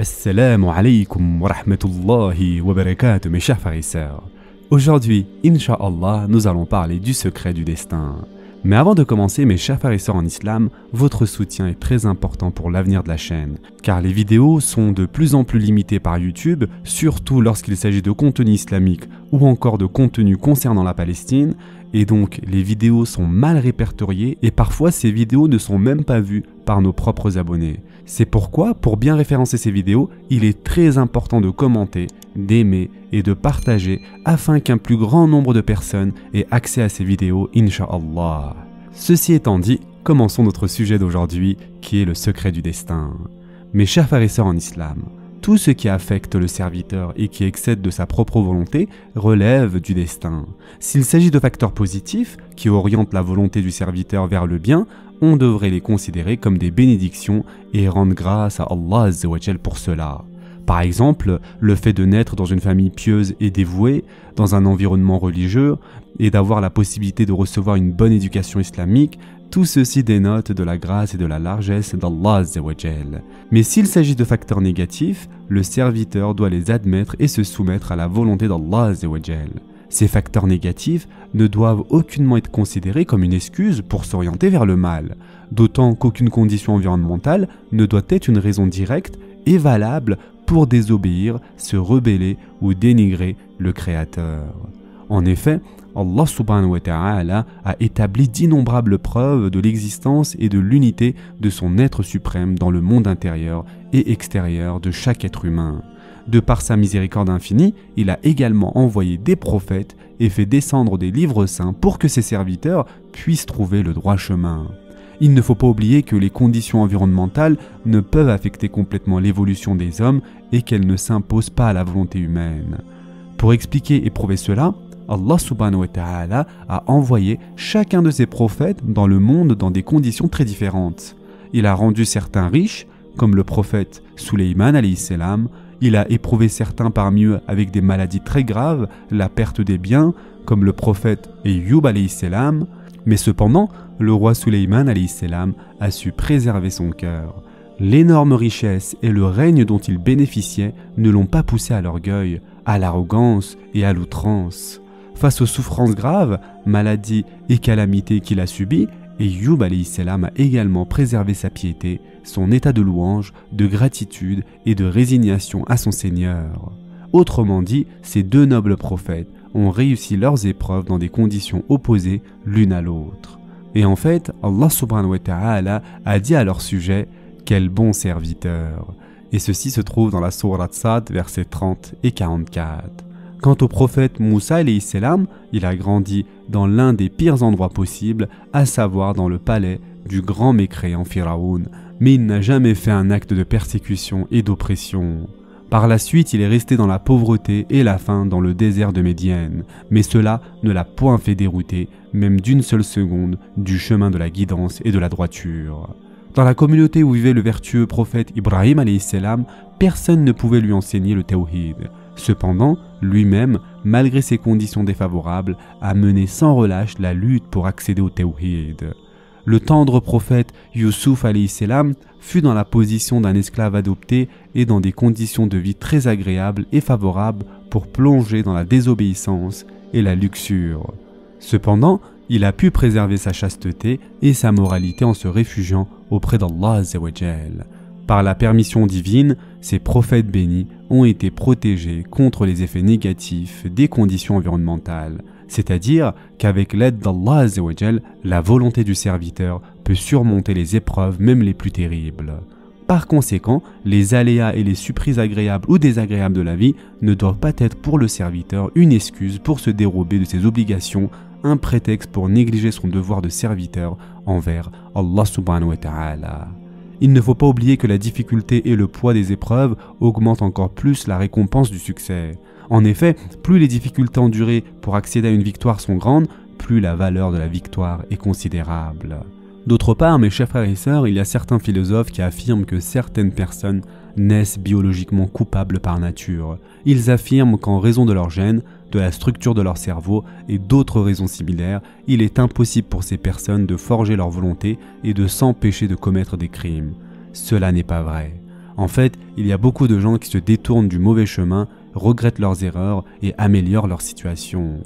Assalamu alaikum wa rahmatullahi wa barakatuh mes chers frères et sœurs. Aujourd'hui, Inch'Allah, nous allons parler du secret du destin. Mais avant de commencer mes chers frères et sœurs en islam, votre soutien est très important pour l'avenir de la chaîne. Car les vidéos sont de plus en plus limitées par YouTube, surtout lorsqu'il s'agit de contenu islamique ou encore de contenu concernant la Palestine. Et donc les vidéos sont mal répertoriées et parfois ces vidéos ne sont même pas vues par nos propres abonnés. C'est pourquoi, pour bien référencer ces vidéos, il est très important de commenter, d'aimer et de partager afin qu'un plus grand nombre de personnes aient accès à ces vidéos, Inch'Allah. Ceci étant dit, commençons notre sujet d'aujourd'hui qui est le secret du destin. Mes chers frères et sœurs en islam, tout ce qui affecte le serviteur et qui excède de sa propre volonté relève du destin. S'il s'agit de facteurs positifs qui orientent la volonté du serviteur vers le bien, on devrait les considérer comme des bénédictions et rendre grâce à Allah Azza wa Jal pour cela. Par exemple, le fait de naître dans une famille pieuse et dévouée, dans un environnement religieux, et d'avoir la possibilité de recevoir une bonne éducation islamique, tout ceci dénote de la grâce et de la largesse d'Allah Azza wa Jal. Mais s'il s'agit de facteurs négatifs, le serviteur doit les admettre et se soumettre à la volonté d'Allah Azza wa Jal. Ces facteurs négatifs ne doivent aucunement être considérés comme une excuse pour s'orienter vers le mal, d'autant qu'aucune condition environnementale ne doit être une raison directe et valable pour désobéir, se rebeller ou dénigrer le Créateur. En effet, Allah subhanahu wa ta'ala a établi d'innombrables preuves de l'existence et de l'unité de son être suprême dans le monde intérieur et extérieur de chaque être humain. De par sa miséricorde infinie, il a également envoyé des prophètes et fait descendre des livres saints pour que ses serviteurs puissent trouver le droit chemin. Il ne faut pas oublier que les conditions environnementales ne peuvent affecter complètement l'évolution des hommes et qu'elles ne s'imposent pas à la volonté humaine. Pour expliquer et prouver cela, Allah subhanahu wa ta'ala a envoyé chacun de ses prophètes dans le monde dans des conditions très différentes. Il a rendu certains riches, comme le prophète Sulayman alayhi salam. Il a éprouvé certains parmi eux avec des maladies très graves, la perte des biens, comme le prophète Ayyub alayhi salam. Mais cependant, le roi Sulayman alayhi salam a su préserver son cœur. L'énorme richesse et le règne dont il bénéficiait ne l'ont pas poussé à l'orgueil, à l'arrogance et à l'outrance. Face aux souffrances graves, maladies et calamités qu'il a subies, Ayyub alayhi salam a également préservé sa piété, son état de louange, de gratitude et de résignation à son Seigneur. Autrement dit, ces deux nobles prophètes ont réussi leurs épreuves dans des conditions opposées l'une à l'autre. Et en fait, Allah subhanahu wa ta'ala a dit à leur sujet « Quel bon serviteur !» Et ceci se trouve dans la sourate Sad, versets 30 et 44. Quant au prophète Moussa alayhi salam, il a grandi dans l'un des pires endroits possibles, à savoir dans le palais du grand mécréant Pharaon, mais il n'a jamais fait un acte de persécution et d'oppression. Par la suite, il est resté dans la pauvreté et la faim dans le désert de Médiane, mais cela ne l'a point fait dérouter, même d'une seule seconde, du chemin de la guidance et de la droiture. Dans la communauté où vivait le vertueux prophète Ibrahim alayhi salam, personne ne pouvait lui enseigner le tawhid. Cependant, lui-même, malgré ses conditions défavorables, a mené sans relâche la lutte pour accéder au tawhid. Le tendre prophète Youssouf alayhi salam fut dans la position d'un esclave adopté et dans des conditions de vie très agréables et favorables pour plonger dans la désobéissance et la luxure. Cependant, il a pu préserver sa chasteté et sa moralité en se réfugiant auprès d'Allah Azza wa Jal. Par la permission divine, ces prophètes bénis ont été protégés contre les effets négatifs des conditions environnementales, c'est-à-dire qu'avec l'aide d'Allah Azza wa Jal, la volonté du serviteur peut surmonter les épreuves même les plus terribles. Par conséquent, les aléas et les surprises agréables ou désagréables de la vie ne doivent pas être pour le serviteur une excuse pour se dérober de ses obligations, un prétexte pour négliger son devoir de serviteur envers Allah subhanahu wa ta'ala. Il ne faut pas oublier que la difficulté et le poids des épreuves augmentent encore plus la récompense du succès. En effet, plus les difficultés endurées pour accéder à une victoire sont grandes, plus la valeur de la victoire est considérable. D'autre part, mes chers frères et sœurs, il y a certains philosophes qui affirment que certaines personnes naissent biologiquement coupables par nature. Ils affirment qu'en raison de leur gène, de la structure de leur cerveau et d'autres raisons similaires, il est impossible pour ces personnes de forger leur volonté et de s'empêcher de commettre des crimes. Cela n'est pas vrai. En fait, il y a beaucoup de gens qui se détournent du mauvais chemin, regrettent leurs erreurs et améliorent leur situation.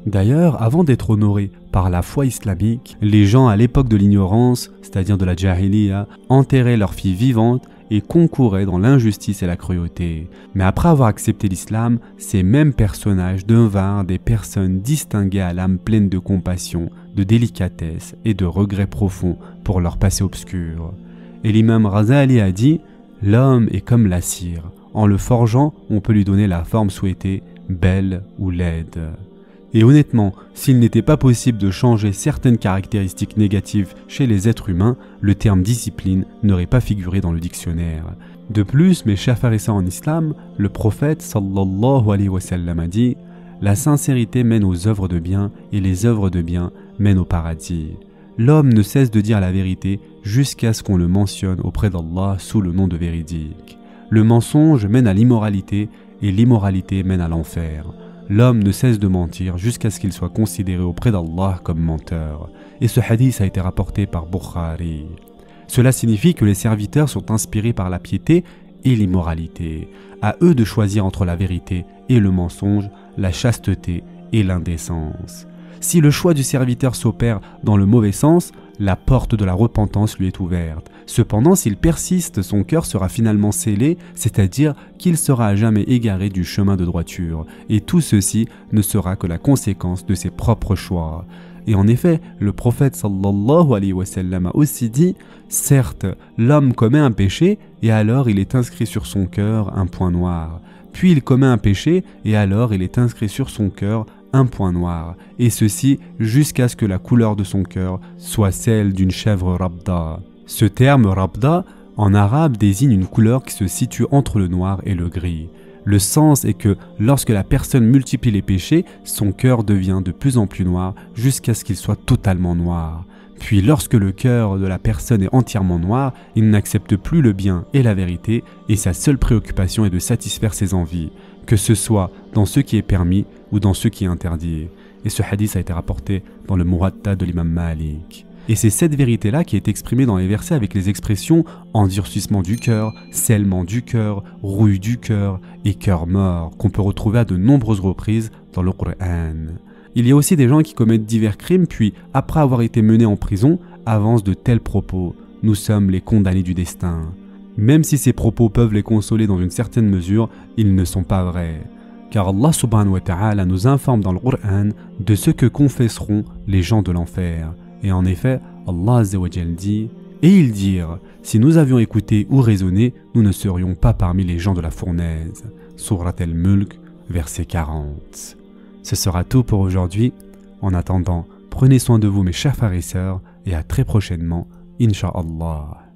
D'ailleurs, avant d'être honorés par la foi islamique, les gens à l'époque de l'ignorance, c'est-à-dire de la jahiliya, enterraient leurs filles vivantes et concouraient dans l'injustice et la cruauté. Mais après avoir accepté l'islam, ces mêmes personnages devinrent des personnes distinguées à l'âme pleine de compassion, de délicatesse et de regrets profonds pour leur passé obscur. Et l'imam Razali a dit « L'homme est comme la cire. En le forgeant, on peut lui donner la forme souhaitée, belle ou laide. » Et honnêtement, s'il n'était pas possible de changer certaines caractéristiques négatives chez les êtres humains, le terme discipline n'aurait pas figuré dans le dictionnaire. De plus, mes chers frères et sœurs en islam, le prophète sallallahu alayhi wa sallam a dit « La sincérité mène aux œuvres de bien et les œuvres de bien mènent au paradis. » L'homme ne cesse de dire la vérité jusqu'à ce qu'on le mentionne auprès d'Allah sous le nom de véridique. Le mensonge mène à l'immoralité et l'immoralité mène à l'enfer. L'homme ne cesse de mentir jusqu'à ce qu'il soit considéré auprès d'Allah comme menteur. Et ce hadith a été rapporté par Bukhari. Cela signifie que les serviteurs sont inspirés par la piété et l'immoralité. À eux de choisir entre la vérité et le mensonge, la chasteté et l'indécence. Si le choix du serviteur s'opère dans le mauvais sens, la porte de la repentance lui est ouverte. Cependant, s'il persiste, son cœur sera finalement scellé, c'est-à-dire qu'il sera à jamais égaré du chemin de droiture. Et tout ceci ne sera que la conséquence de ses propres choix. Et en effet, le prophète sallallahu alayhi wa sallam a aussi dit « Certes, l'homme commet un péché, et alors il est inscrit sur son cœur un point noir. Puis il commet un péché, et alors il est inscrit sur son cœur un point noir, et ceci jusqu'à ce que la couleur de son cœur soit celle d'une chèvre rabda. » Ce terme rabda, en arabe, désigne une couleur qui se situe entre le noir et le gris. Le sens est que lorsque la personne multiplie les péchés, son cœur devient de plus en plus noir jusqu'à ce qu'il soit totalement noir. Puis lorsque le cœur de la personne est entièrement noir, il n'accepte plus le bien et la vérité, et sa seule préoccupation est de satisfaire ses envies, que ce soit dans ce qui est permis ou dans ce qui est interdit. Et ce hadith a été rapporté dans le Muwatta de l'imam Malik. Et c'est cette vérité-là qui est exprimée dans les versets avec les expressions endurcissement du cœur, scellement du cœur, rouille du cœur et cœur mort qu'on peut retrouver à de nombreuses reprises dans le Coran. Il y a aussi des gens qui commettent divers crimes puis, après avoir été menés en prison, avancent de tels propos. Nous sommes les condamnés du destin. Même si ces propos peuvent les consoler dans une certaine mesure, ils ne sont pas vrais. Car Allah subhanahu wa ta'ala nous informe dans le Coran de ce que confesseront les gens de l'enfer. Et en effet, Allah Azza wa Jal dit « Et ils dirent, si nous avions écouté ou raisonné, nous ne serions pas parmi les gens de la fournaise. » Surat al-Mulk, verset 40. Ce sera tout pour aujourd'hui. En attendant, prenez soin de vous mes chers frères et sœurs, et à très prochainement, Inch'Allah.